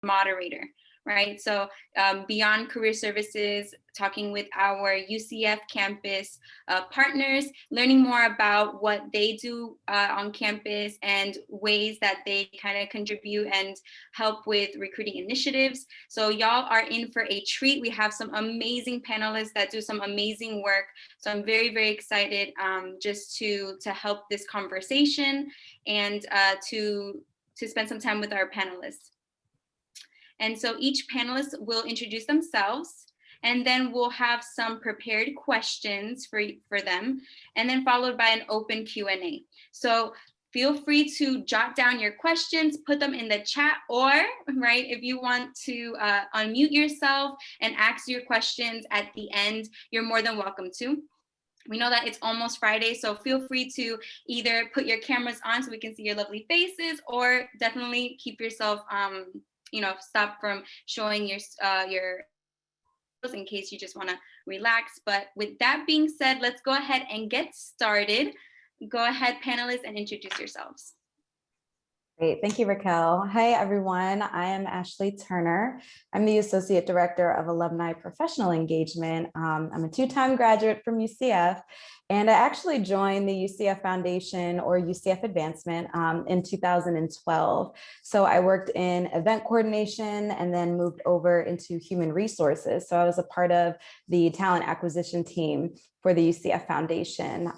moderator, right? So beyond career services, talking with our UCF campus partners, learning more about what they do on campus and ways that they kind of contribute and help with recruiting initiatives. So y'all are in for a treat. We have some amazing panelists that do some amazing work. So I'm very, very excited just to help this conversation and to spend some time with our panelists. And so each panelist will introduce themselves, and then we'll have some prepared questions for them, and then followed by an open Q&A. So feel free to jot down your questions, put them in the chat, or right, if you want to unmute yourself and ask your questions at the end, you're more than welcome to. We know that it's almost Friday, so feel free to either put your cameras on so we can see your lovely faces, or definitely keep yourself stop from showing your in case you just want to relax. But with that being said, let's go ahead and get started. Go ahead, panelists, and introduce yourselves. Great, thank you, Raquel. Hi, everyone. I am Ashley Turner. I'm the Associate Director of Alumni Professional Engagement. I'm a two-time graduate from UCF, and I actually joined the UCF Foundation, or UCF Advancement, in 2012. So I worked in event coordination and then moved over into human resources. So I was a part of the talent acquisition team for the UCF Foundation.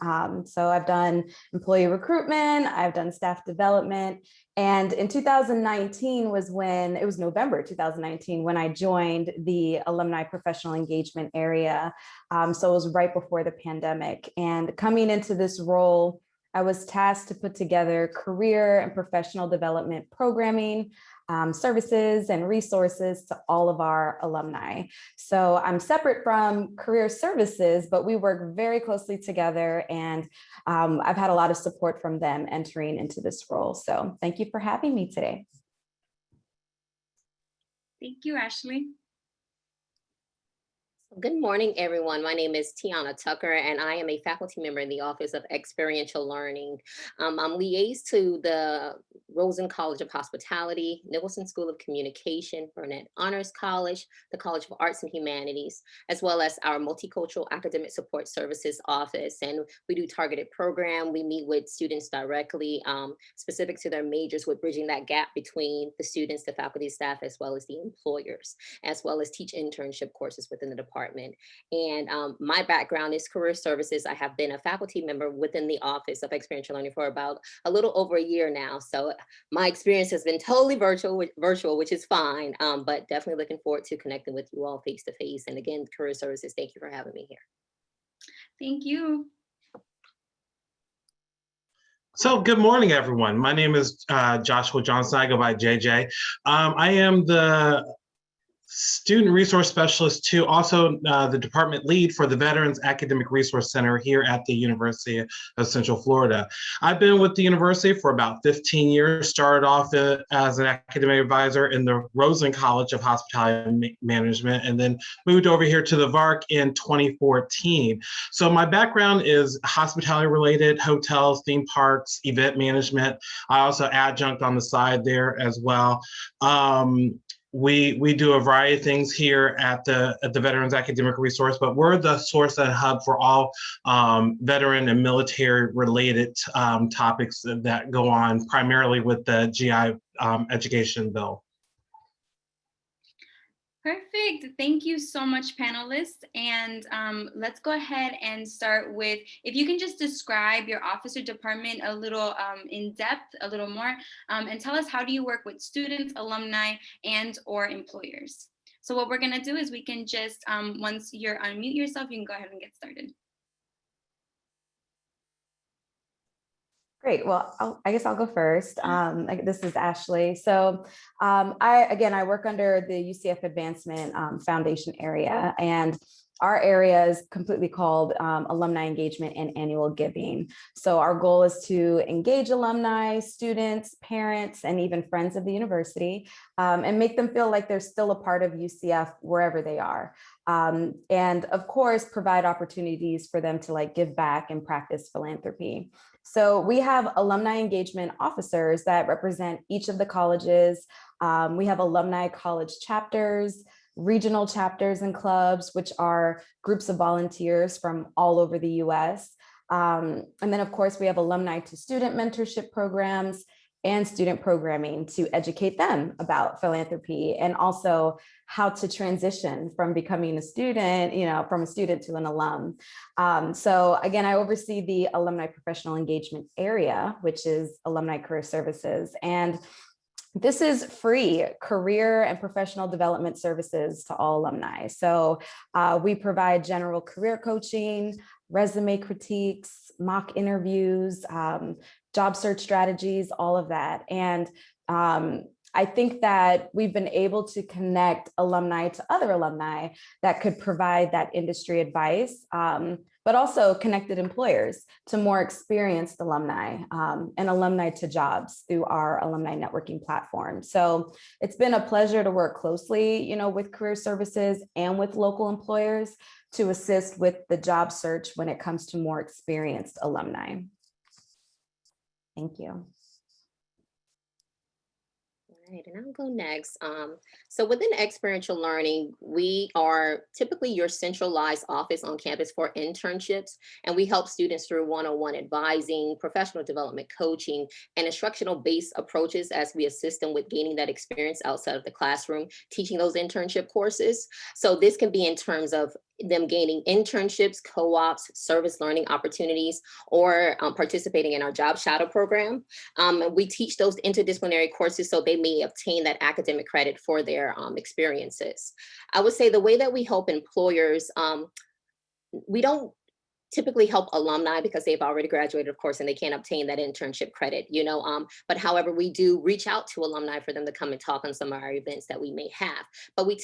So I've done employee recruitment, I've done staff development, and in 2019 was when, it was November 2019, when I joined the alumni professional engagement area. So it was right before the pandemic. And coming into this role, I was tasked to put together career and professional development programming, services and resources to all of our alumni. So I'm separate from career services, but we work very closely together, and I've had a lot of support from them entering into this role. So thank you for having me today. Thank you, Ashley. Good morning, everyone. My name is Tiana Tucker, and I am a faculty member in the Office of Experiential Learning. I'm liaised to the Rosen College of Hospitality, Nicholson School of Communication, Burnett Honors College, the College of Arts and Humanities, as well as our Multicultural Academic Support Services Office. And we do targeted program. We meet with students directly, specific to their majors, with bridging that gap between the students, the faculty, staff, as well as the employers, as well as teach internship courses within the department. And my background is career services. I have been a faculty member within the Office of Experiential Learning for about a little over a year now. So my experience has been totally virtual, which is fine, but definitely looking forward to connecting with you all face to face. And again, career services, thank you for having me here. Thank you. So good morning, everyone. My name is Joshua Johnson. I go by JJ. I am the student resource specialist too, also the department lead for the Veterans Academic Resource Center here at the University of Central Florida. I've been with the university for about 15 years, started off as an academic advisor in the Rosen College of Hospitality Management, and then moved over here to the VARC in 2014. So my background is hospitality related, hotels, theme parks, event management. I also adjunct on the side there as well. We do a variety of things here at the Veterans Academic Resource, but we're the source and hub for all veteran and military related topics that go on, primarily with the GI education bill. Perfect. Thank you so much, panelists. And let's go ahead and start with, if you can just describe your office or department a little in depth, a little more, and tell us, how do you work with students, alumni, and or employers? So what we're going to do is we can just, once you're unmute yourself, you can go ahead and get started. Great. Well, I guess I'll go first. This is Ashley. So I work under the UCF Advancement Foundation area, and our area is completely called Alumni Engagement and Annual Giving. So our goal is to engage alumni, students, parents, and even friends of the university, and make them feel like they're still a part of UCF wherever they are. And of course, provide opportunities for them to like give back and practice philanthropy. So we have alumni engagement officers that represent each of the colleges. We have alumni college chapters, regional chapters and clubs, which are groups of volunteers from all over the US. And then of course, we have alumni to student mentorship programs and student programming to educate them about philanthropy and also how to transition from becoming a student, from a student to an alum. So again, I oversee the alumni professional engagement area, which is alumni career services. And this is free career and professional development services to all alumni. So we provide general career coaching, resume critiques, mock interviews, job search strategies, all of that. And I think that we've been able to connect alumni to other alumni that could provide that industry advice, but also connected employers to more experienced alumni and alumni to jobs through our alumni networking platform. So it's been a pleasure to work closely, with career services and with local employers to assist with the job search when it comes to more experienced alumni. Thank you. All right, and I'll go next. So within experiential learning, we are typically your centralized office on campus for internships, and we help students through one-on-one advising, professional development coaching, and instructional-based approaches as we assist them with gaining that experience outside of the classroom, teaching those internship courses. So this can be in terms of them gaining internships, co-ops, service learning opportunities, or participating in our job shadow program. We teach those interdisciplinary courses so they may obtain that academic credit for their experiences. I would say the way that we help employers, we don't typically help alumni because they've already graduated, of course, and they can't obtain that internship credit, but however, we do reach out to alumni for them to come and talk on some of our events that we may have. But we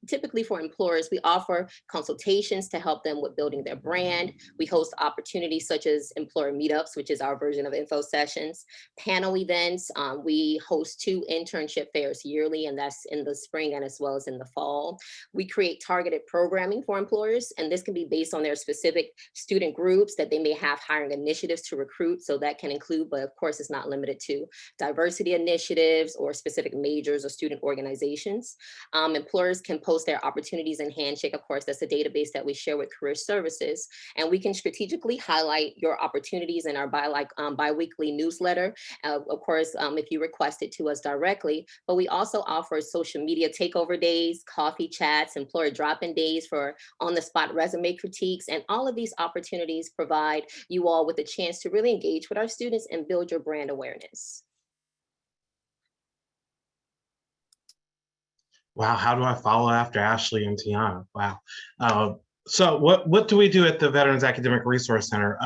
typically for employers, we offer consultations to help them with building their brand. We host opportunities such as employer meetups, which is our version of info sessions, panel events. We host 2 internship fairs yearly, and that's in the spring and as well as in the fall. We create targeted programming for employers, and this can be based on their specific student groups that they may have hiring initiatives to recruit. So that can include, but of course it's not limited to, diversity initiatives or specific majors or student organizations. Employers can post their opportunities in Handshake. Of course, that's a database that we share with career services. And we can strategically highlight your opportunities in our bi-weekly newsletter. Of course, if you request it to us directly, but we also offer social media takeover days, coffee chats, employer drop-in days for on-the-spot resume critiques, and all of these opportunities provide you all with a chance to really engage with our students and build your brand awareness. Wow, how do I follow after Ashley and Tiana? Wow. So what do we do at the Veterans Academic Resource Center?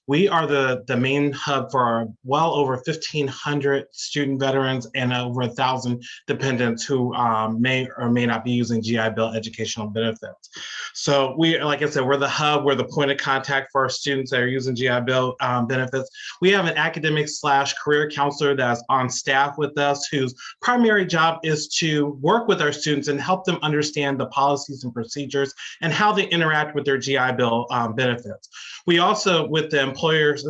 We are the main hub for our well over 1,500 student veterans and over 1,000 dependents who may or may not be using GI Bill educational benefits. So we, like I said, we're the hub, we're the point of contact for our students that are using GI Bill benefits. We have an academic/career counselor that's on staff with us whose primary job is to work with our students and help them understand the policies and procedures and how they interact with their GI Bill benefits. We also, with the employers,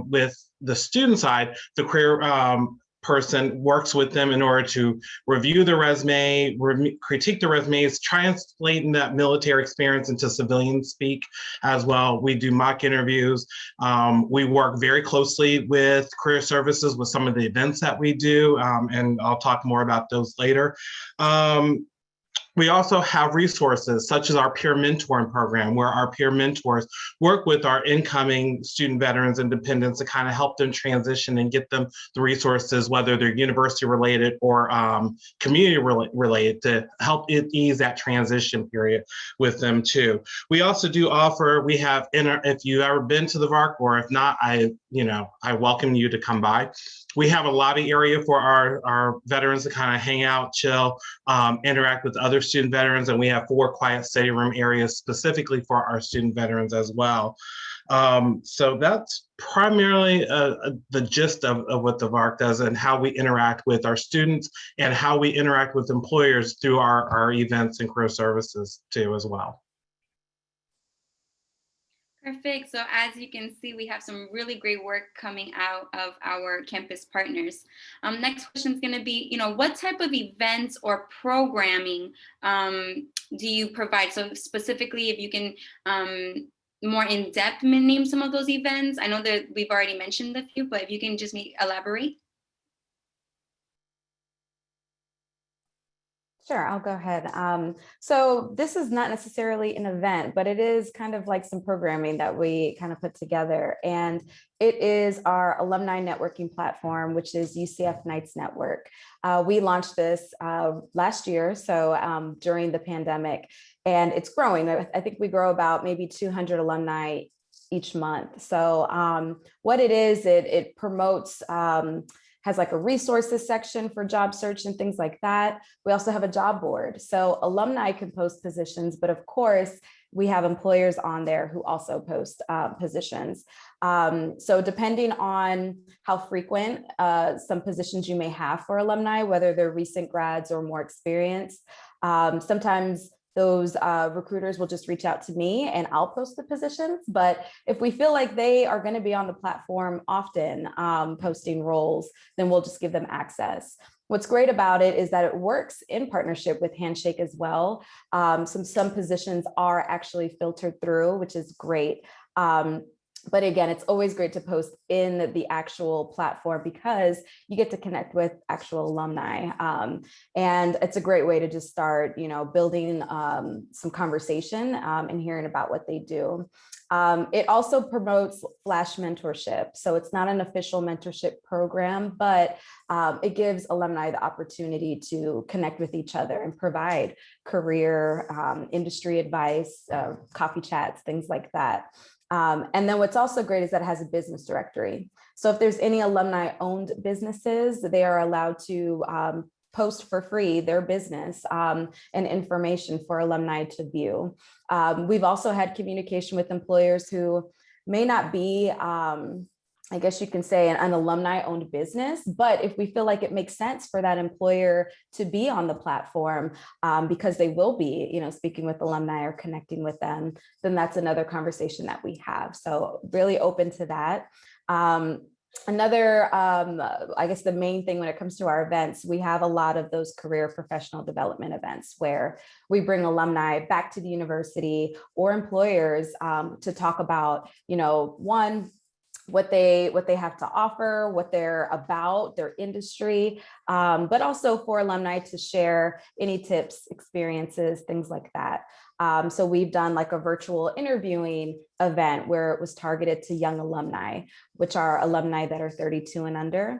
with the student side, the career person works with them in order to review the resume, critique the resumes, translating that military experience into civilian speak as well. We do mock interviews. We work very closely with career services with some of the events that we do, and I'll talk more about those later. We also have resources such as our peer mentoring program, where our peer mentors work with our incoming student veterans and dependents to kind of help them transition and get them the resources, whether they're university related or community related, to help it ease that transition period with them too. We also do offer, we have, if you've ever been to the VARC, or if not, I welcome you to come by. We have a lobby area for our veterans to kind of hang out, chill, interact with other student veterans, and we have 4 quiet study room areas specifically for our student veterans as well. So that's primarily the gist of what the VARC does and how we interact with our students and how we interact with employers through our events and career services too as well. Perfect. So as you can see, we have some really great work coming out of our campus partners. Next question is going to be, what type of events or programming do you provide? So specifically, if you can more in depth name some of those events. I know that we've already mentioned a few, but if you can just elaborate. Sure, I'll go ahead. So this is not necessarily an event, but it is kind of like some programming that we kind of put together. And it is our alumni networking platform, which is UCF Knights Network. We launched this last year, so during the pandemic, and it's growing. I think we grow about maybe 200 alumni each month. So what it is, it promotes has like a resources section for job search and things like that. We also have a job board. So alumni can post positions, but of course, we have employers on there who also post positions. So depending on how frequent some positions you may have for alumni, whether they're recent grads or more experienced, sometimes those recruiters will just reach out to me and I'll post the positions. But if we feel like they are going to be on the platform often posting roles, then we'll just give them access. What's great about it is that it works in partnership with Handshake as well. Some positions are actually filtered through, which is great. But again, it's always great to post in the actual platform because you get to connect with actual alumni. And it's a great way to just start, building some conversation and hearing about what they do. It also promotes Flash mentorship. So it's not an official mentorship program, but it gives alumni the opportunity to connect with each other and provide career, industry advice, coffee chats, things like that. And then what's also great is that it has a business directory. So if there's any alumni owned businesses, they are allowed to post for free their business and information for alumni to view. We've also had communication with employers who may not be, I guess you can say, an alumni owned business, but if we feel like it makes sense for that employer to be on the platform because they will be, speaking with alumni or connecting with them, then that's another conversation that we have. So really open to that. Another, I guess the main thing when it comes to our events, we have a lot of those career professional development events where we bring alumni back to the university or employers to talk about, one, what they have to offer, what they're about, their industry, but also for alumni to share any tips, experiences, things like that. So we've done like a virtual interviewing event where it was targeted to young alumni, which are alumni that are 32 and under.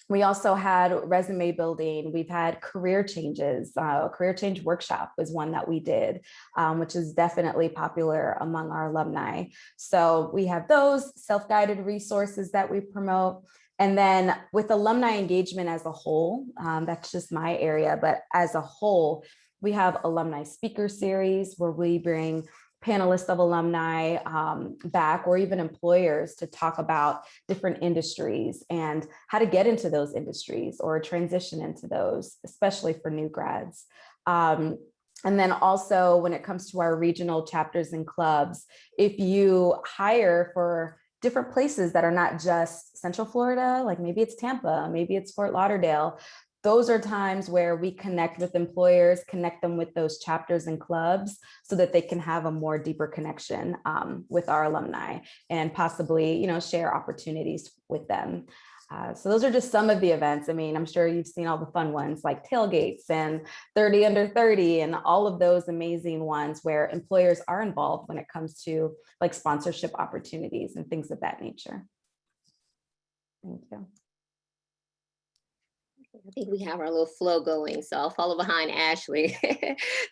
We also had resume building. We've had career changes. Career change workshop was one that we did, which is definitely popular among our alumni. So we have those self-guided resources that we promote. And then with alumni engagement as a whole, that's just my area, but as a whole, we have alumni speaker series where we bring panelists of alumni back, or even employers, to talk about different industries and how to get into those industries or transition into those, especially for new grads. And then also when it comes to our regional chapters and clubs, if you hire for different places that are not just Central Florida, like maybe it's Tampa, maybe it's Fort Lauderdale, those are times where we connect with employers, connect them with those chapters and clubs so that they can have a more deeper connection with our alumni and possibly, share opportunities with them. So those are just some of the events. I mean, I'm sure you've seen all the fun ones like tailgates and 30 under 30 and all of those amazing ones where employers are involved when it comes to like sponsorship opportunities and things of that nature. Thank you. I think we have our little flow going, so I'll follow behind Ashley.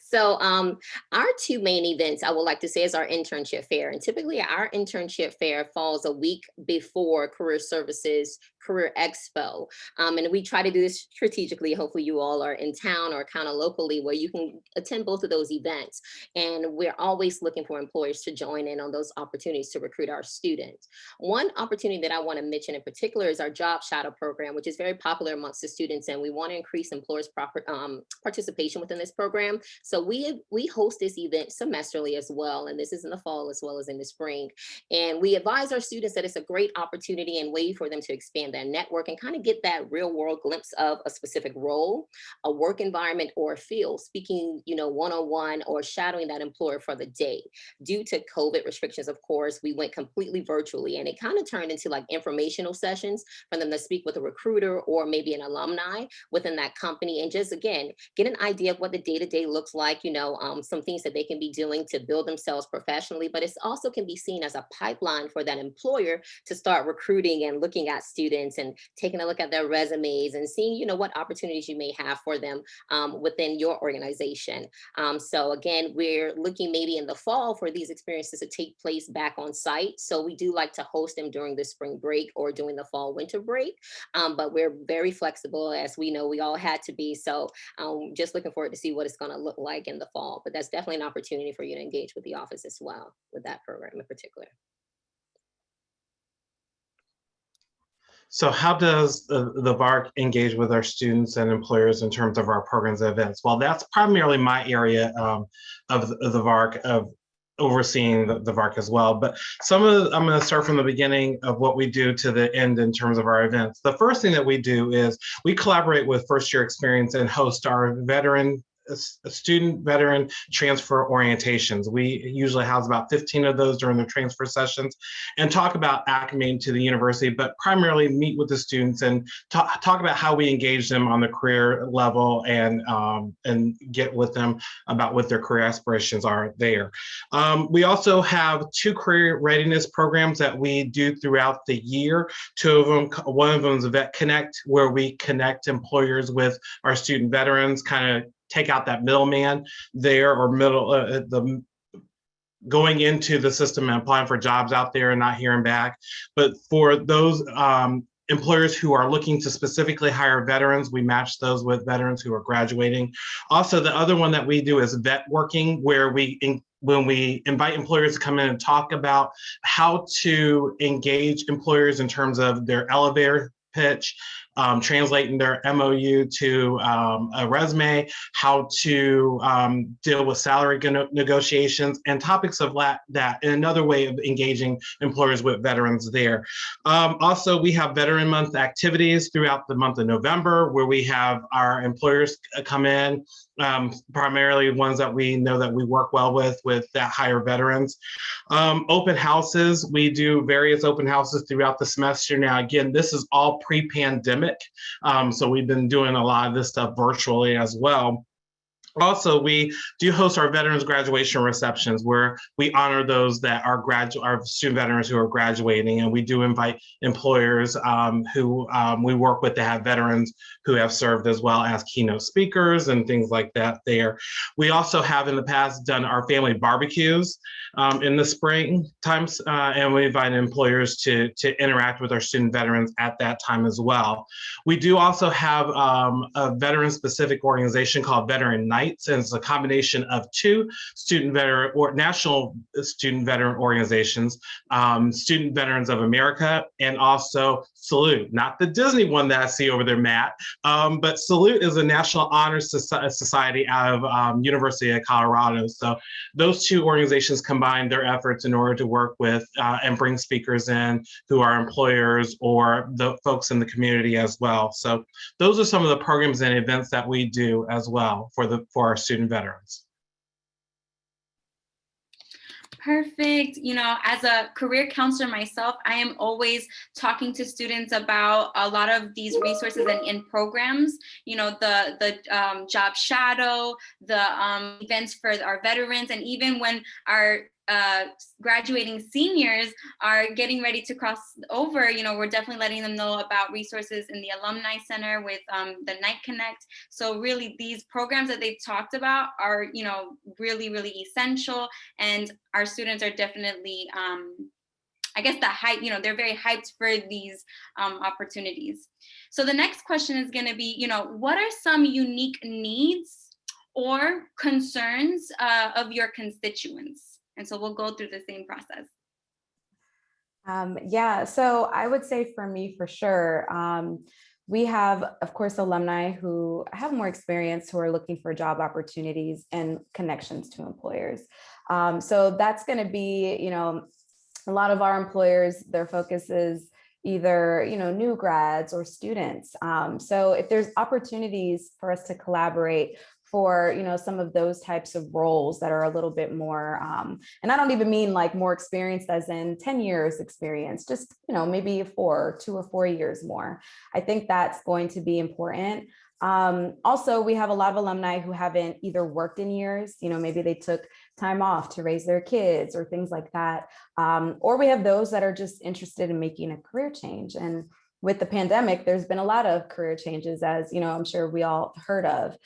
So our two main events I would like to say is our internship fair. And typically our internship fair falls a week before career services Career Expo. And we try to do this strategically. Hopefully you all are in town or kind of locally where you can attend both of those events. And we're always looking for employers to join in on those opportunities to recruit our students. One opportunity that I want to mention in particular is our Job Shadow program, which is very popular amongst the students, and we want to increase employers' participation within this program. So we host this event semesterly as well, and this is in the fall as well as in the spring. And we advise our students that it's a great opportunity and way for them to expand their network and kind of get that real world glimpse of a specific role, a work environment, or a field, speaking, one-on-one or shadowing that employer for the day. Due to COVID restrictions, of course, we went completely virtually, and it kind of turned into like informational sessions for them to speak with a recruiter or maybe an alumni within that company, and just, again, get an idea of what the day-to-day looks like, some things that they can be doing to build themselves professionally, but it also can be seen as a pipeline for that employer to start recruiting and looking at students and taking a look at their resumes and seeing, what opportunities you may have for them within your organization. So again, we're looking maybe in the fall for these experiences to take place back on site. So we do like to host them during the spring break or during the fall winter break. But we're very flexible, as we know we all had to be. So just looking forward to see what it's going to look like in the fall. But that's definitely an opportunity for you to engage with the office as well with that program in particular. So how does the VARC engage with our students and employers in terms of our programs and events? Well, that's primarily my area of the VARC, of overseeing the VARC as well. But I'm going to start from the beginning of what we do to the end in terms of our events. The first thing that we do is we collaborate with First Year Experience and host our student veteran transfer orientations. We usually house about 15 of those during the transfer sessions and talk about acclimating to the university, but primarily meet with the students and talk about how we engage them on the career level and get with them about what their career aspirations are there. We also have 2 career readiness programs that we do throughout the year. 2 of them, one of them is Vet Connect, where we connect employers with our student veterans, kind of take out that middleman there, or going into the system and applying for jobs out there and not hearing back. But for those employers who are looking to specifically hire veterans, we match those with veterans who are graduating. Also, the other one that we do is vet working, where when we invite employers to come in and talk about how to engage employers in terms of their elevator pitch, translating their MOU to a resume, how to deal with salary negotiations, and topics of that, and another way of engaging employers with veterans there. Also, we have Veteran Month activities throughout the month of November, where we have our employers come in, primarily ones that we know that we work well with that hire veterans. Open houses, we do various open houses throughout the semester. Now, again, this is all pre-pandemic, so we've been doing a lot of this stuff virtually as well. Also, we do host our veterans graduation receptions, where we honor those that are our student veterans who are graduating, and we do invite employers who we work with to have veterans who have served as well as keynote speakers and things like that there. We also have in the past done our family barbecues in the spring times, and we invite employers to interact with our student veterans at that time as well. We do also have a veteran-specific organization called Veteran Knights, and it's a combination of 2 student veteran or national student veteran organizations, Student Veterans of America, and also Salute, not the Disney one that I see over there, Matt, but Salute is a National Honor Society out of University of Colorado. So those 2 organizations combine their efforts in order to work with and bring speakers in who are employers or the folks in the community as well. So those are some of the programs and events that we do as well for our student veterans. Perfect. As a career counselor myself, I am always talking to students about a lot of these resources and programs, the job shadow, the events for our veterans, and even when our graduating seniors are getting ready to cross over, we're definitely letting them know about resources in the Alumni Center with the Night Connect. So really these programs that they've talked about are, really, really essential. And our students are definitely, I guess the hype, they're very hyped for these opportunities. So the next question is going to be, what are some unique needs or concerns of your constituents? And so we'll go through the same process. Yeah, so I would say for me, for sure, we have, of course, alumni who have more experience, who are looking for job opportunities and connections to employers. So that's going to be, a lot of our employers, their focus is either, new grads or students. So if there's opportunities for us to collaborate for, some of those types of roles that are a little bit more, and I don't even mean like more experienced as in 10 years experience, just, maybe 2 or 4 years more. I think that's going to be important. Also, we have a lot of alumni who haven't either worked in years, maybe they took time off to raise their kids or things like that. Or we have those that are just interested in making a career change. And with the pandemic, there's been a lot of career changes, as I'm sure we all heard of.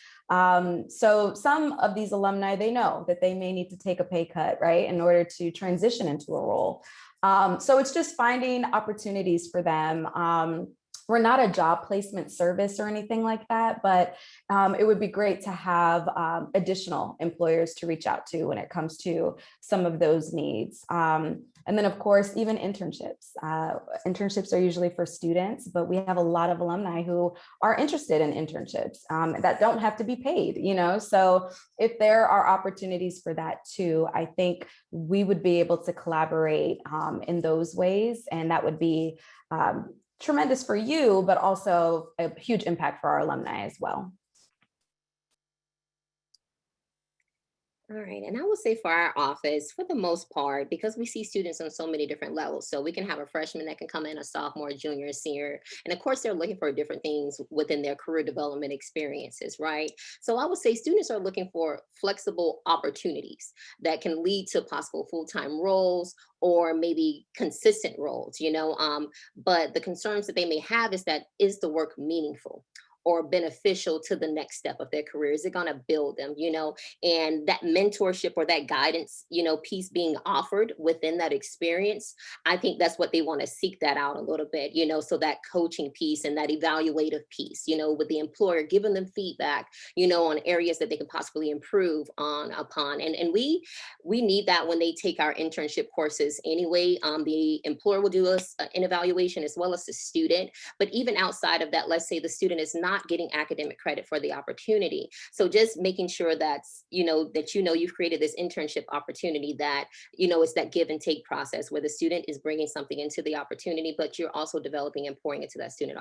So some of these alumni, they know that they may need to take a pay cut, right, in order to transition into a role. So it's just finding opportunities for them. We're not a job placement service or anything like that, but it would be great to have additional employers to reach out to when it comes to some of those needs. And then, of course, even internships. Internships are usually for students, but we have a lot of alumni who are interested in internships that don't have to be paid, So if there are opportunities for that too, I think we would be able to collaborate in those ways. And that would be tremendous for you, but also a huge impact for our alumni as well. All right, and I would say for our office, for the most part, because we see students on so many different levels, so we can have a freshman that can come in, a sophomore, junior, senior, and of course they're looking for different things within their career development experiences, right? So I would say students are looking for flexible opportunities that can lead to possible full-time roles or maybe consistent roles, but the concerns that they may have is that, is the work meaningful or beneficial to the next step of their career? Is it going to build them, and that mentorship or that guidance, piece being offered within that experience? I think that's what they want to seek that out a little bit, so that coaching piece and that evaluative piece, with the employer, giving them feedback, on areas that they can possibly improve upon. And we need that when they take our internship courses anyway. The employer will do us an evaluation as well as the student, but even outside of that, let's say the student is not getting academic credit for the opportunity. So just making sure that's, you've created this internship opportunity that, it's that give and take process where the student is bringing something into the opportunity, but you're also developing and pouring into that student,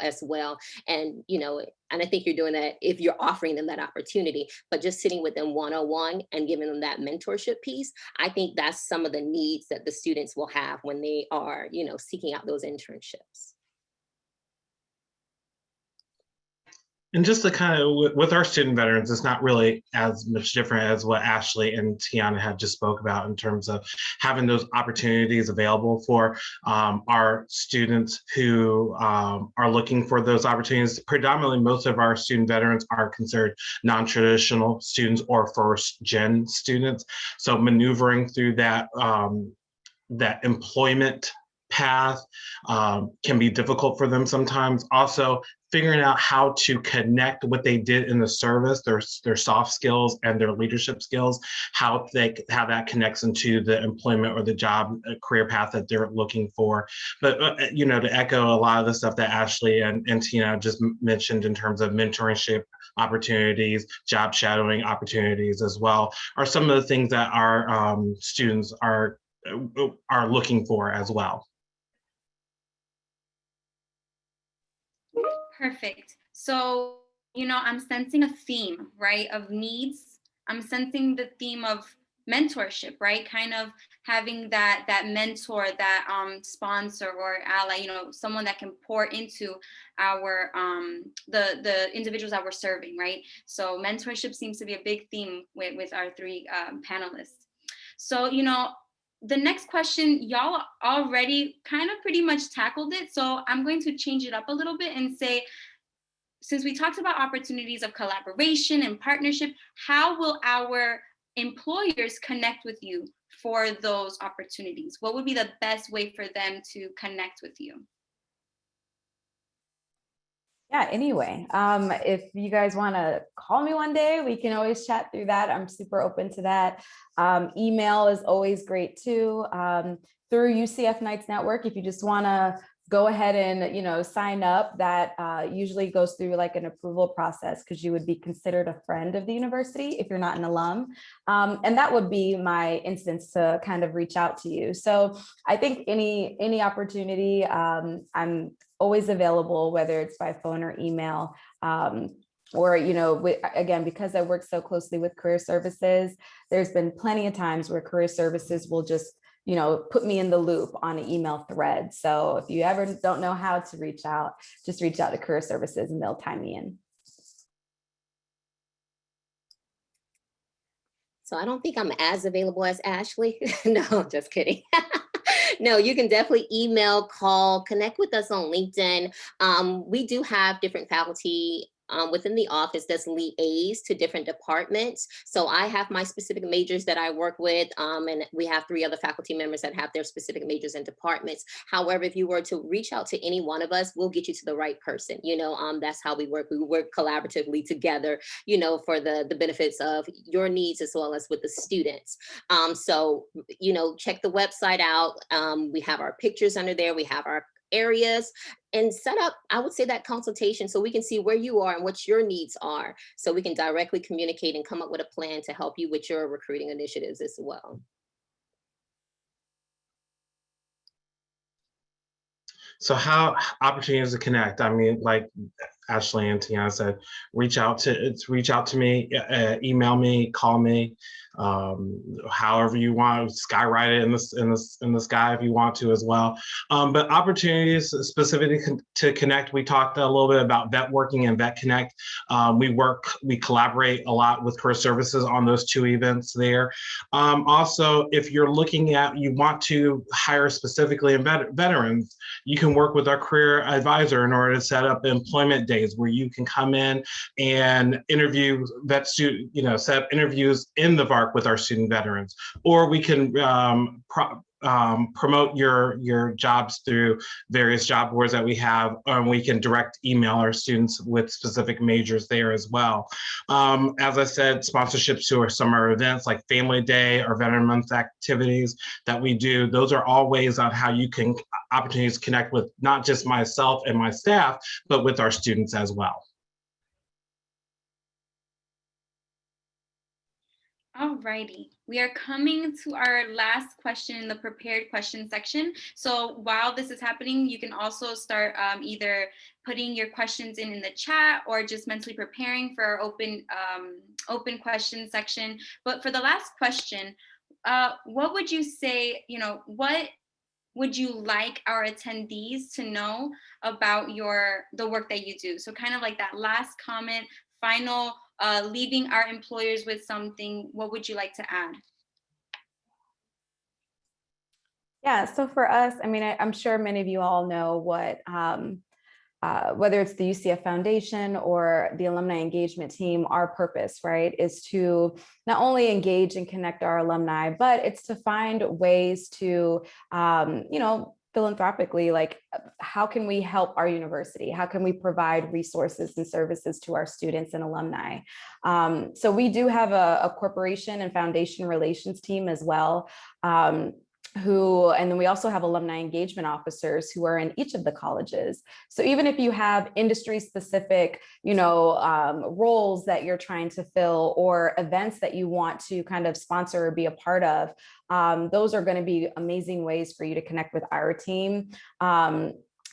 as well. And, and I think you're doing that if you're offering them that opportunity, but just sitting with them one-on-one and giving them that mentorship piece. I think that's some of the needs that the students will have when they are, seeking out those internships. And just to kind of, with our student veterans, it's not really as much different as what Ashley and Tiana had just spoke about in terms of having those opportunities available for our students who are looking for those opportunities. Predominantly, most of our student veterans are considered non-traditional students or first-gen students. So maneuvering through that that employment path can be difficult for them sometimes. Also, figuring out how to connect what they did in the service, their soft skills and their leadership skills, how that connects into the employment or the job career path that they're looking for. But to echo a lot of the stuff that Ashley and Tina just mentioned in terms of mentorship opportunities, job shadowing opportunities as well, are some of the things that our students are looking for as well. Perfect. So, I'm sensing a theme, right, of needs. I'm sensing the theme of mentorship, right? Kind of having that mentor, that sponsor or ally, someone that can pour into our the individuals that we're serving, right? So mentorship seems to be a big theme with our three panelists. So, the next question, y'all already kind of pretty much tackled it. So I'm going to change it up a little bit and say, since we talked about opportunities of collaboration and partnership, how will our employers connect with you for those opportunities? What would be the best way for them to connect with you? Yeah, anyway, if you guys want to call me one day, we can always chat through that. I'm super open to that. Email is always great too. Through UCF Knights Network, if you just want to go ahead and sign up, that usually goes through like an approval process, because you would be considered a friend of the university if you're not an alum. And that would be my instance to kind of reach out to you. So I think any opportunity, I'm always available, whether it's by phone or email. Or, again, because I work so closely with career services, there's been plenty of times where career services will just put me in the loop on an email thread. So if you ever don't know how to reach out, just reach out to career services and they'll time me in. So I don't think I'm as available as Ashley. No, just kidding. No, you can definitely email, call, connect with us on LinkedIn. We do have different faculty within the office that's liaise to different departments. So I have my specific majors that I work with, and we have 3 other faculty members that have their specific majors and departments. However, if you were to reach out to any one of us, we'll get you to the right person. That's how we work. We work collaboratively together, for the benefits of your needs as well as with the students. So, check the website out. We have our pictures under there. We have our areas, and set up, I would say, that consultation so we can see where you are and what your needs are, so we can directly communicate and come up with a plan to help you with your recruiting initiatives as well. So how opportunities to connect? I mean, like Ashley and Tiana said, reach out to me, email me, call me, however you want. Skywrite it in the sky if you want to as well. But opportunities specifically to connect. We talked a little bit about vet working and vet connect. We collaborate a lot with career services on those 2 events there. Also, if you're you want to hire specifically in veterans, you can work with our career advisor in order to set up employment days where you can come in and interview set up interviews in the VARC with our student veterans, or we can promote your jobs through various job boards that we have. We can direct email our students with specific majors there as well. As I said, sponsorships to our summer events like Family Day or Veteran Month activities that we do. Those are all ways on how you can opportunities to connect with not just myself and my staff, but with our students as well. All righty, we are coming to our last question in the prepared question section. So while this is happening, you can also start either putting your questions in the chat or just mentally preparing for our open question section. But for the last question, what would you say, what would you like our attendees to know about the work that you do? So kind of like that last comment, final, leaving our employers with something, what would you like to add? Yeah, so for us, I mean, I'm sure many of you all know what, whether it's the UCF Foundation or the alumni engagement team, our purpose, right, is to not only engage and connect our alumni, but it's to find ways to, philanthropically, like, how can we help our university? How can we provide resources and services to our students and alumni? So we do have a corporation and foundation relations team as well. And then we also have alumni engagement officers who are in each of the colleges. So even if you have industry specific, roles that you're trying to fill or events that you want to kind of sponsor or be a part of, those are going to be amazing ways for you to connect with our team.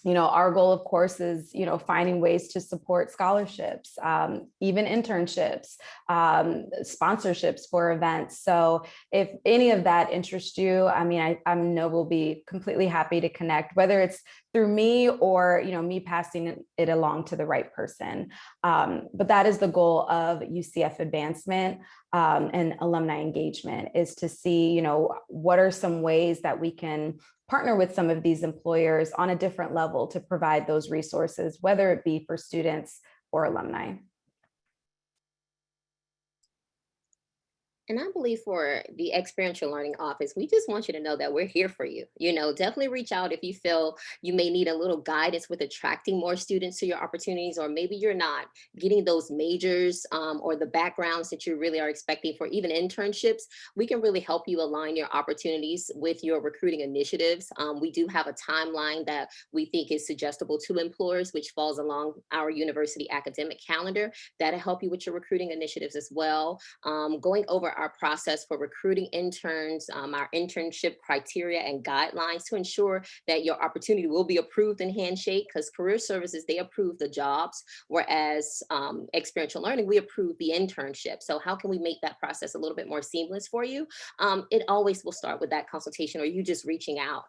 Our goal, of course, is, finding ways to support scholarships, even internships, sponsorships for events. So if any of that interests you, I mean, I know we'll be completely happy to connect, whether it's through me or, me passing it along to the right person. But that is the goal of UCF advancement and alumni engagement, is to see, what are some ways that we can partner with some of these employers on a different level to provide those resources, whether it be for students or alumni. And I believe for the Experiential Learning Office, we just want you to know that we're here for you. Definitely reach out if you feel you may need a little guidance with attracting more students to your opportunities, or maybe you're not getting those majors or the backgrounds that you really are expecting for even internships. We can really help you align your opportunities with your recruiting initiatives. We do have a timeline that we think is suggestible to employers, which falls along our university academic calendar. That'll help you with your recruiting initiatives as well. Going over our process for recruiting interns, our internship criteria and guidelines to ensure that your opportunity will be approved in handshake, because career services, they approve the jobs, whereas experiential learning, we approve the internship. So how can we make that process a little bit more seamless for you? It always will start with that consultation or you just reaching out.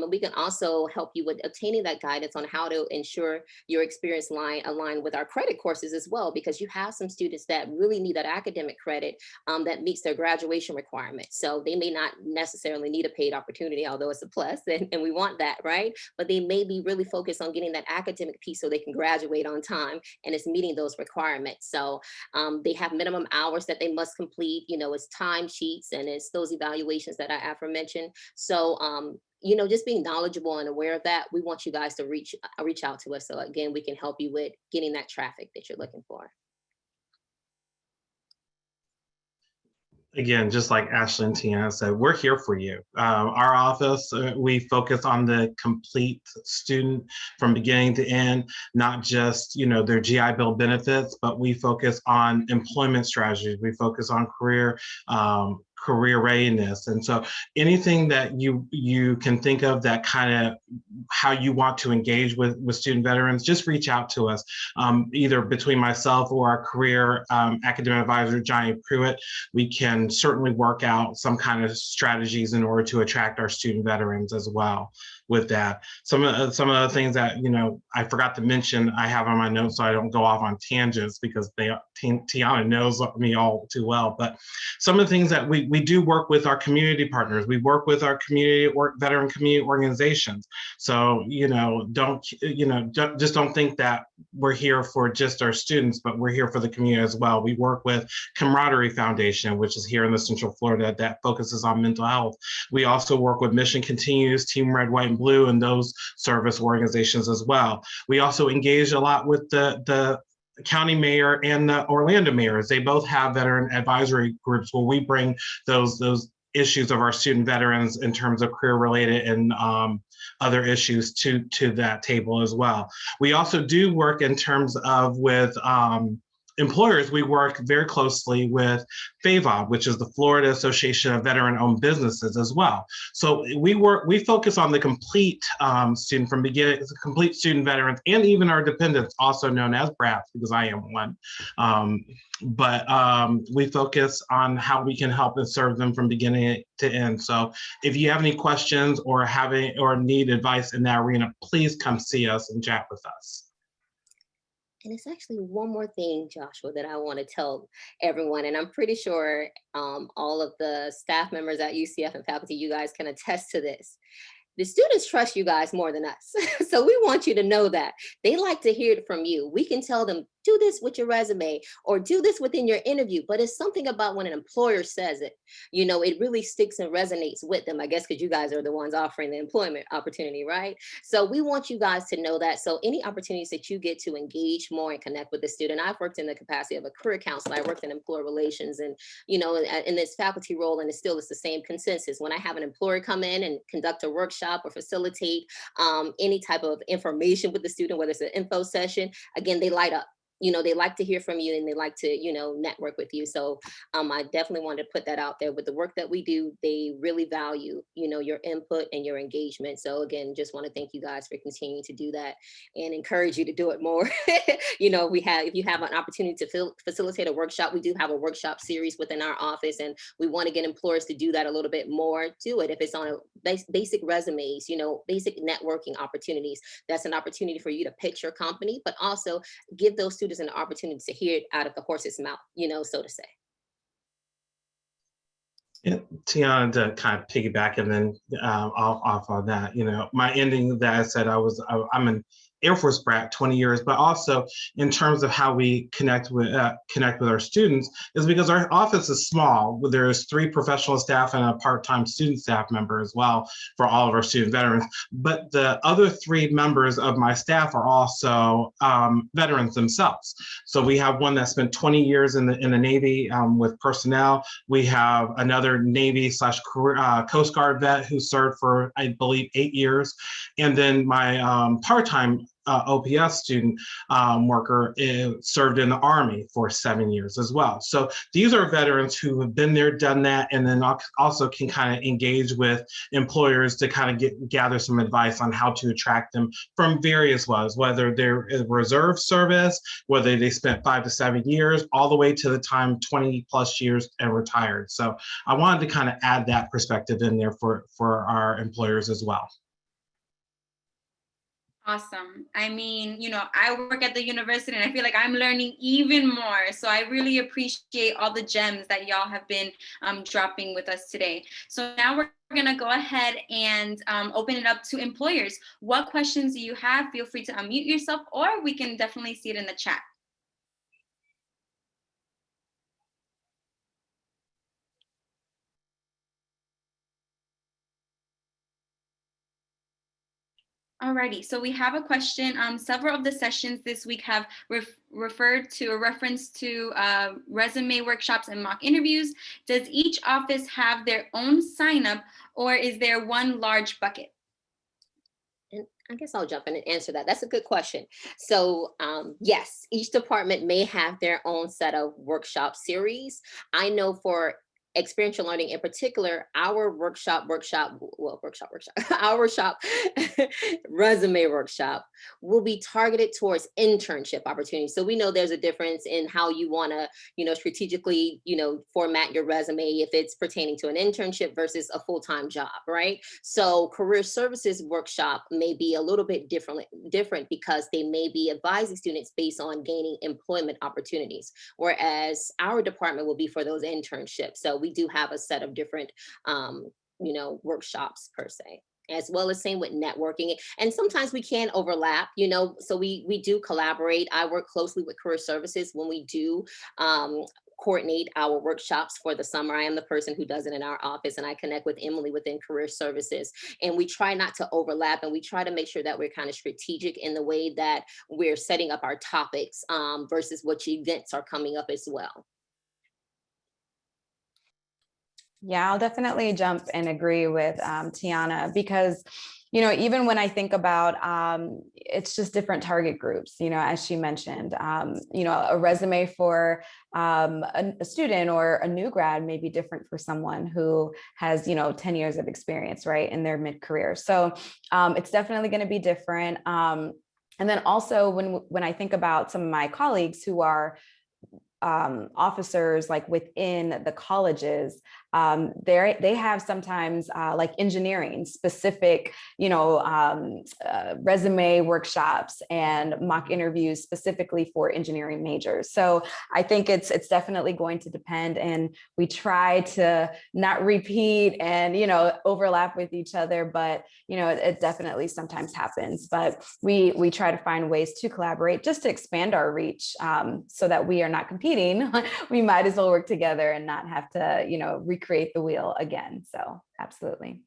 We can also help you with obtaining that guidance on how to ensure your experience align with our credit courses as well, because you have some students that really need that academic credit that meets their graduation requirements. So they may not necessarily need a paid opportunity, although it's a plus, and we want that, right? But they may be really focused on getting that academic piece so they can graduate on time and it's meeting those requirements. So they have minimum hours that they must complete, it's time sheets and it's those evaluations that I aforementioned. So just being knowledgeable and aware of that, we want you guys to reach out to us. So again, we can help you with getting that traffic that you're looking for. Again, just like Ashley and Tiana said, we're here for you. Our office, we focus on the complete student from beginning to end, not just their GI Bill benefits, but we focus on employment strategies. We focus on career readiness. And so anything that you can think of that kind of how you want to engage with student veterans, just reach out to us, either between myself or our career academic advisor, Johnny Pruitt. We can certainly work out some kind of strategies in order to attract our student veterans as well with that. Some of the things that, I forgot to mention, I have on my notes so I don't go off on tangents because Tiana knows me all too well, but some of the things that we do work with our community partners. We work with our veteran community organizations. So, don't think that we're here for just our students, but we're here for the community as well. We work with Camaraderie Foundation, which is here in the Central Florida, that focuses on mental health. We also work with Mission Continues, Team Red, White, and Blue, and those service organizations as well. We also engage a lot with the county mayor and the Orlando mayors. They both have veteran advisory groups where we bring those issues of our student veterans in terms of career related and other issues to that table as well. We also do work in terms of with employers. We work very closely with FAVOB, which is the Florida Association of Veteran-Owned Businesses as well. So we focus on the complete student from beginning, complete student veterans, and even our dependents, also known as BRAPs, because I am one. But we focus on how we can help and serve them from beginning to end. So if you have any questions or need advice in that arena, please come see us and chat with us. And it's actually one more thing, Joshua, that I want to tell everyone. And I'm pretty sure all of the staff members at UCF and faculty, you guys can attest to this. The students trust you guys more than us. So we want you to know that. They like to hear it from you. We can tell them, do this with your resume or do this within your interview, but it's something about when an employer says it, it really sticks and resonates with them, I guess, because you guys are the ones offering the employment opportunity, right? So we want you guys to know that. So any opportunities that you get to engage more and connect with the student, I've worked in the capacity of a career counselor, I worked in employer relations and, in this faculty role, and it's the same consensus. When I have an employer come in and conduct a workshop or facilitate any type of information with the student, whether it's an info session, again, they light up. They like to hear from you and they like to, network with you. So I definitely wanted to put that out there. With the work that we do, they really value, your input and your engagement. So again, just want to thank you guys for continuing to do that and encourage you to do it more. If you have an opportunity to facilitate a workshop, we do have a workshop series within our office, and we want to get employers to do that a little bit more. Do it if it's on a basic resumes, basic networking opportunities. That's an opportunity for you to pitch your company, but also give those students an opportunity to hear it out of the horse's mouth, so to say. Yeah, Tiana, to kind of piggyback and then off on that, my ending that I said I'm an Air Force brat, 20 years, but also in terms of how we connect with our students is because our office is small. There's 3 professional staff and a part-time student staff member as well for all of our student veterans. But the other 3 members of my staff are also veterans themselves. So we have one that spent 20 years in the Navy with personnel. We have another Navy / Coast Guard vet who served for, I believe, 8 years. And then my part-time OPS student worker served in the Army for 7 years as well. So these are veterans who have been there, done that, and then also can kind of engage with employers to kind of gather some advice on how to attract them from various ways, whether they're in reserve service, whether they spent 5 to 7 years, all the way to the time 20 plus years and retired. So I wanted to kind of add that perspective in there for our employers as well. Awesome. I mean, I work at the university and I feel like I'm learning even more. So I really appreciate all the gems that y'all have been dropping with us today. So now we're going to go ahead and open it up to employers. What questions do you have? Feel free to unmute yourself, or we can definitely see it in the chat. Alrighty, so we have a question. Several of the sessions this week have referred to a reference to resume workshops and mock interviews. Does each office have their own sign up, or is there one large bucket? And I guess I'll jump in and answer that. That's a good question. So yes, each department may have their own set of workshop series. I know for experiential learning in particular, our our workshop resume workshop will be targeted towards internship opportunities. So we know there's a difference in how you want to, strategically, format your resume if it's pertaining to an internship versus a full-time job, right? So career services workshop may be a little bit different because they may be advising students based on gaining employment opportunities, whereas our department will be for those internships. So we do have a set of different, workshops per se, as well as same with networking. And sometimes we can overlap, so we do collaborate. I work closely with career services when we do coordinate our workshops for the summer. I am the person who does it in our office, and I connect with Emily within career services. And we try not to overlap, and we try to make sure that we're kind of strategic in the way that we're setting up our topics versus which events are coming up as well. Yeah, I'll definitely jump and agree with Tiana, because, even when I think about it's just different target groups, as she mentioned, a resume for a student or a new grad may be different for someone who has, 10 years of experience, right, in their mid-career. So it's definitely going to be different. And then also when I think about some of my colleagues who are officers like within the colleges, they have sometimes like engineering specific, resume workshops and mock interviews specifically for engineering majors. So I think it's definitely going to depend, and we try to not repeat and, overlap with each other, but, it definitely sometimes happens. But we try to find ways to collaborate just to expand our reach, so that we are not competing. We might as well work together and not have to, recreate the wheel again. So absolutely.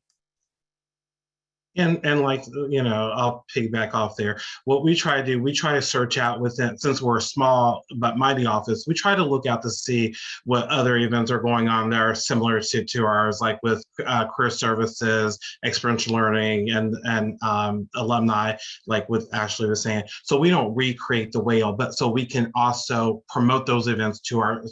And like, I'll piggyback off there. What we try to do, we try to search out within, since we're a small but mighty office, we try to look out to see what other events are going on that are similar to ours, like with career services, experiential learning, and alumni, like what Ashley was saying. So we don't recreate the wheel, but so we can also promote those events to our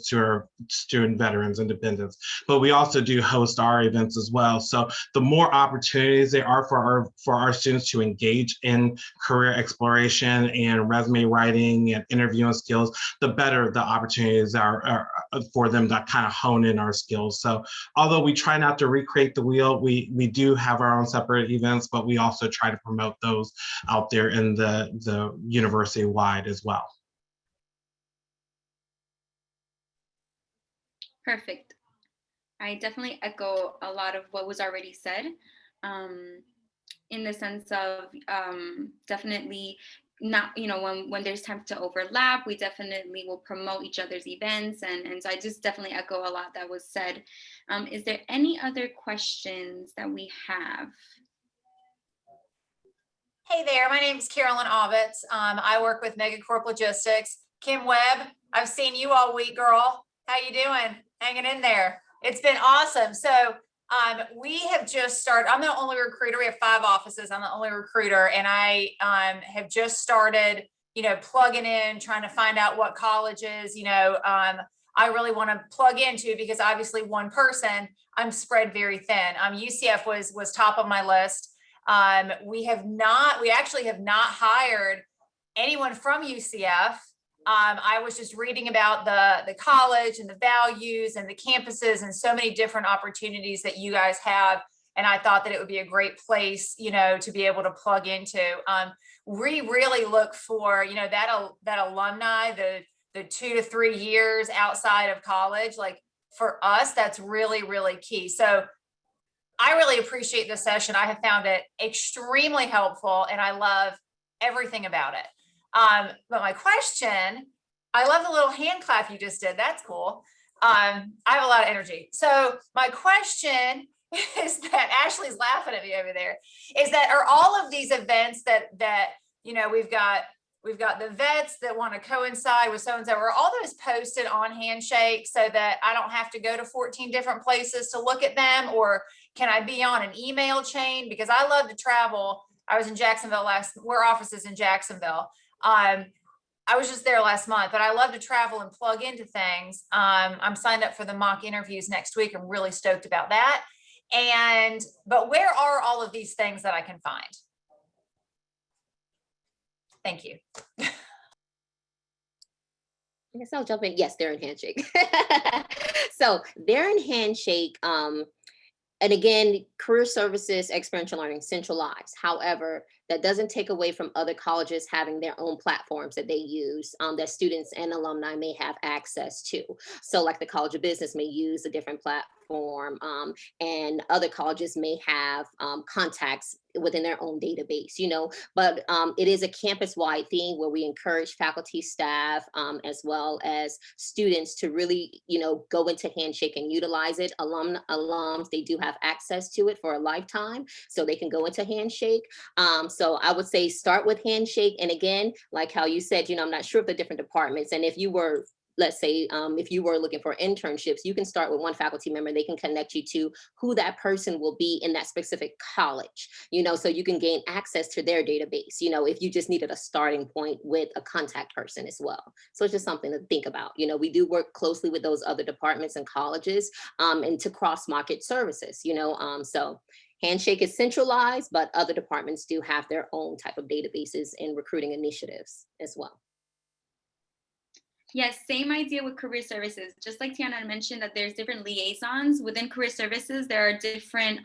student veterans and dependents. But we also do host our events as well. So the more opportunities there are for our students to engage in career exploration and resume writing and interviewing skills, the better the opportunities are for them to kind of hone in our skills. So although we try not to recreate the wheel, we do have our own separate events, but we also try to promote those out there in the university wide as well. Perfect. I definitely echo a lot of what was already said. In the sense of definitely not, when there's time to overlap, we definitely will promote each other's events. And so I just definitely echo a lot that was said. Is there any other questions that we have? Hey there, my name is Carolyn Ovitz. I work with Megacorp Logistics. Kim Webb, I've seen you all week, girl. How you doing? Hanging in there. It's been awesome. So we have just started. I'm the only recruiter. We have 5 offices. I'm the only recruiter, and I have just started, plugging in, trying to find out what colleges, I really want to plug into, because obviously one person, I'm spread very thin. UCF was top of my list. We actually have not hired anyone from UCF. I was just reading about the college and the values and the campuses and so many different opportunities that you guys have. And I thought that it would be a great place, to be able to plug into. We really look for, that alumni, the 2 to 3 years outside of college. Like, for us, that's really, really key. So I really appreciate this session. I have found it extremely helpful, and I love everything about it. But my question, I love the little hand clap you just did. That's cool. I have a lot of energy. So my question is that Ashley's laughing at me over there, is that are all of these events that we've got the vets that want to coincide with so-and-so, are all those posted on Handshake so that I don't have to go to 14 different places to look at them? Or can I be on an email chain? Because I love to travel. I was in Jacksonville we're offices in Jacksonville. I was just there last month, but I love to travel and plug into things. I'm signed up for the mock interviews next week. I'm really stoked about that. But where are all of these things that I can find? Thank you. I guess I'll jump in. Yes, they're in Handshake. So they're in Handshake. And again, career services, experiential learning, centralized. However, that doesn't take away from other colleges having their own platforms that they use, that students and alumni may have access to. So like the College of Business may use a different platform, and other colleges may have contacts within their own database, but it is a campus-wide thing where we encourage faculty, staff, as well as students to really, go into Handshake and utilize it. Alums, they do have access to it for a lifetime, so they can go into Handshake. So I would say start with Handshake. And again, like how you said, I'm not sure of the different departments. And if you were, let's say, if you were looking for internships, you can start with one faculty member. They can connect you to who that person will be in that specific college, so you can gain access to their database, if you just needed a starting point with a contact person as well. So it's just something to think about. We do work closely with those other departments and colleges, and to cross-market services, so Handshake is centralized, but other departments do have their own type of databases and recruiting initiatives as well. Yes, same idea with career services. Just like Tiana mentioned, that there's different liaisons within career services. There are different,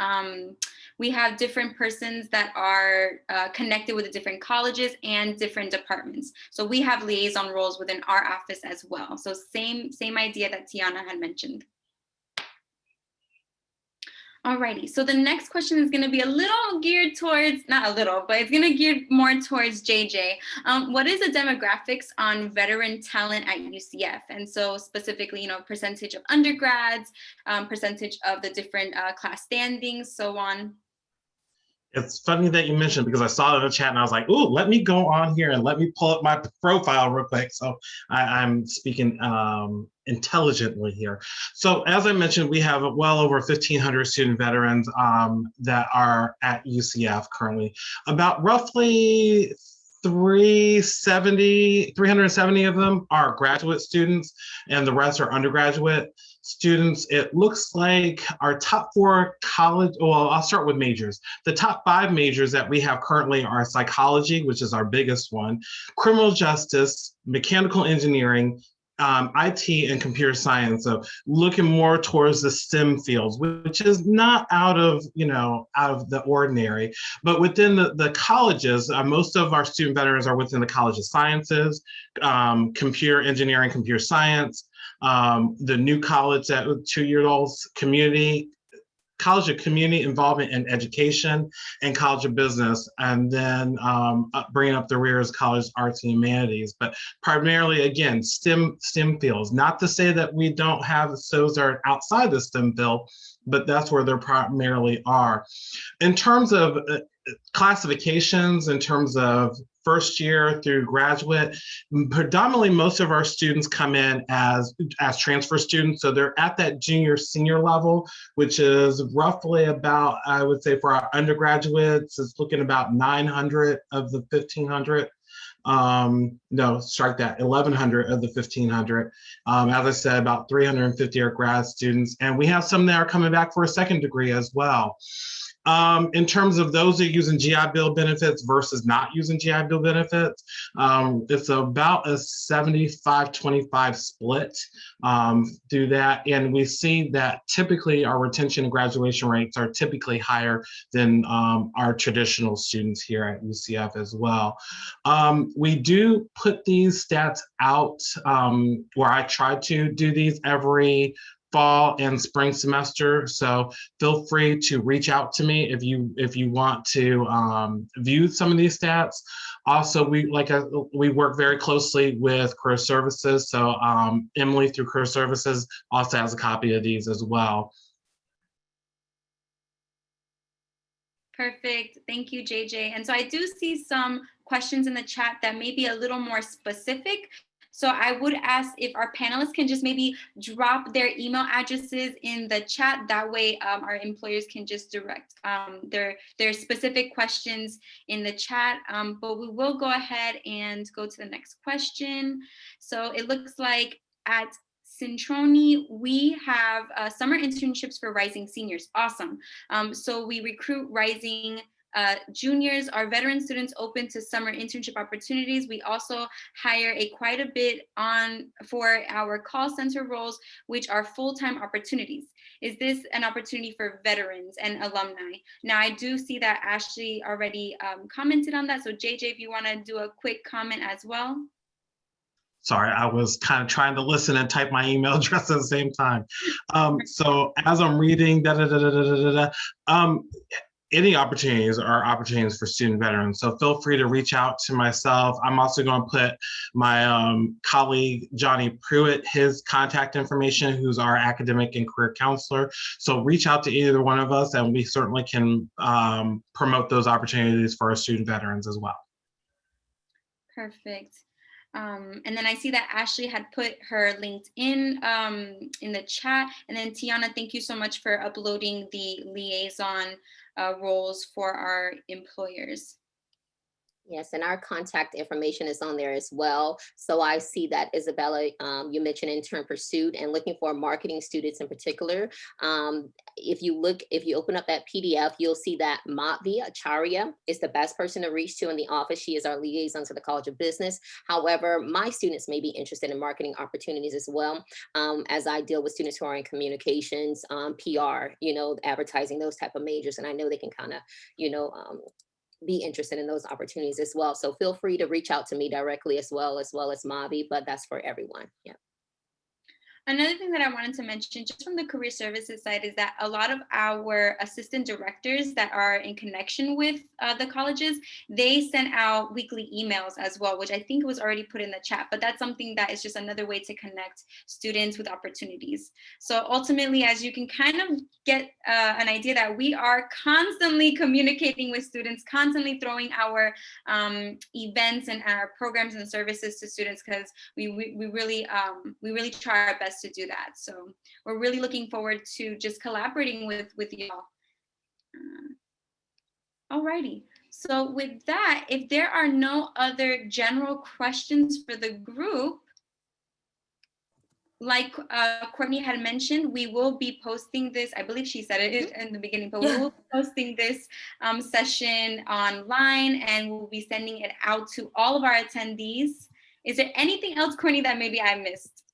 we have different persons that are connected with the different colleges and different departments. So we have liaison roles within our office as well. So same idea that Tiana had mentioned. Alrighty, so the next question is going to be a little geared towards, not a little, but it's going to gear more towards JJ. What is the demographics on veteran talent at UCF? And so specifically, percentage of undergrads, percentage of the different class standings, so on. It's funny that you mentioned, because I saw it in the chat and I was like, ooh, let me go on here and let me pull up my profile real quick. So I'm speaking intelligently here. So as I mentioned, we have well over 1,500 student veterans that are at UCF currently. About roughly 370 of them are graduate students, and the rest are undergraduate students. It looks like our top 4 college, well, I'll start with majors. The top 5 majors that we have currently are psychology, which is our biggest one, criminal justice, mechanical engineering, IT, and computer science. So looking more towards the STEM fields, which is not out of the ordinary. But within the colleges, most of our student veterans are within the College of Sciences, computer engineering, computer science, the new college at 2-year-olds community College of Community Involvement in Education, and College of Business, and then bringing up the rear is College of Arts and Humanities. But primarily, again, STEM fields. Not to say that we don't have those that are outside the STEM field, but that's where they primarily are. In terms of classifications, in terms of first year through graduate, predominantly most of our students come in as transfer students. So they're at that junior senior level, which is roughly about, I would say for our undergraduates, it's looking about 900 of the 1,500. No, strike that, 1,100 of the 1,500. As I said, about 350 are grad students, and we have some that are coming back for a second degree as well. In terms of those that are using GI Bill benefits versus not using GI Bill benefits, it's about a 75-25 split through that. And we see that typically our retention and graduation rates are typically higher than our traditional students here at UCF as well. We do put these stats out where I try to do these every fall and spring semester. So feel free to reach out to me if you want to view some of these stats. Also, we work very closely with Career Services. So Emily through Career Services also has a copy of these as well. Perfect. Thank you, JJ. And so I do see some questions in the chat that may be a little more specific. So I would ask if our panelists can just maybe drop their email addresses in the chat. That way our employers can just direct their specific questions in the chat. But we will go ahead and go to the next question. So it looks like at Centroni, we have summer internships for rising seniors. Awesome. So we recruit rising juniors. Are veteran students open to summer internship opportunities? We also hire quite a bit for our call center roles, which are full-time opportunities. Is this an opportunity for veterans and alumni? Now, I do see that Ashley already commented on that. So JJ, if you want to do a quick comment as well. Sorry, I was kind of trying to listen and type my email address at the same time. So as I'm reading, any opportunities are opportunities for student veterans. So feel free to reach out to myself. I'm also going to put my colleague, Johnny Pruitt, his contact information, who's our academic and career counselor. So reach out to either one of us and we certainly can promote those opportunities for our student veterans as well. Perfect. And then I see that Ashley had put her LinkedIn in the chat. And then Tiana, thank you so much for uploading the liaison roles for our employers. Yes, and our contact information is on there as well. So I see that Isabella, you mentioned intern pursuit and looking for marketing students in particular. If you open up that PDF, you'll see that Matvi Acharya is the best person to reach to in the office. She is our liaison to the College of Business. However, my students may be interested in marketing opportunities as well, as I deal with students who are in communications, PR, advertising, those type of majors. And I know they can kind of, be interested in those opportunities as well. So feel free to reach out to me directly as well as Mavi, but that's for everyone. Yeah. Another thing that I wanted to mention just from the career services side is that a lot of our assistant directors that are in connection with the colleges, they send out weekly emails as well, which I think was already put in the chat, but that's something that is just another way to connect students with opportunities. So ultimately, as you can kind of get an idea that we are constantly communicating with students, constantly throwing our events and our programs and services to students because we really try our best to do that. So we're really looking forward to just collaborating with y'all. Alrighty. So with that, if there are no other general questions for the group, like Courtney had mentioned, we will be posting this. I believe she said it in the beginning, but we will be posting this session online and we'll be sending it out to all of our attendees. Is there anything else, Courtney, that maybe I missed?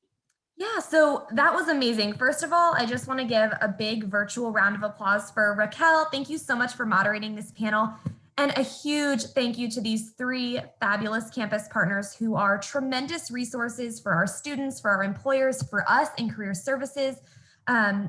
Yeah, so that was amazing. First of all, I just want to give a big virtual round of applause for Raquel. Thank you so much for moderating this panel. And a huge thank you to these three fabulous campus partners who are tremendous resources for our students, for our employers, for us in career services.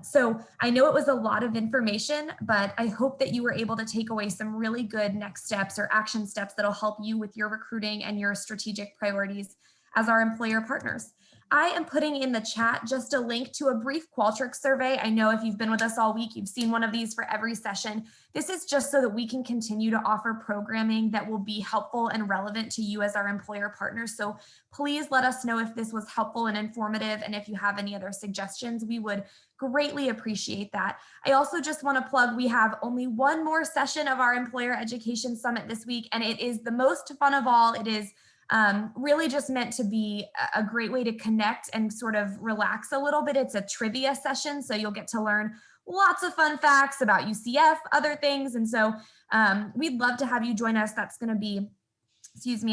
So I know it was a lot of information, but I hope that you were able to take away some really good next steps or action steps that'll help you with your recruiting and your strategic priorities as our employer partners. I am putting in the chat just a link to a brief Qualtrics survey. I know if you've been with us all week, you've seen one of these for every session. This is just so that we can continue to offer programming that will be helpful and relevant to you as our employer partners. So please let us know if this was helpful and informative, and if you have any other suggestions, we would greatly appreciate that. I also just want to plug, we have only one more session of our Employer Education Summit this week, and it is the most fun of all. It is really just meant to be a great way to connect and sort of relax a little bit. It's a trivia session, so you'll get to learn lots of fun facts about UCF, other things. And so we'd love to have you join us. That's going to be,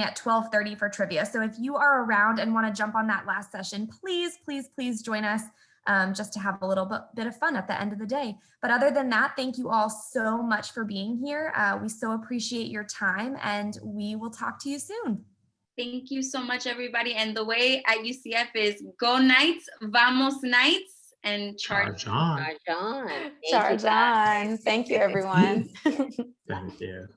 at 12:30 for trivia. So if you are around and want to jump on that last session, please, please, please join us just to have a little bit of fun at the end of the day. But other than that, thank you all so much for being here. We so appreciate your time, and we will talk to you soon. Thank you so much, everybody. And the way at UCF is go Knights, vamos Knights, and charge on. Charge on. Charge on. Thank you, everyone. Thank you.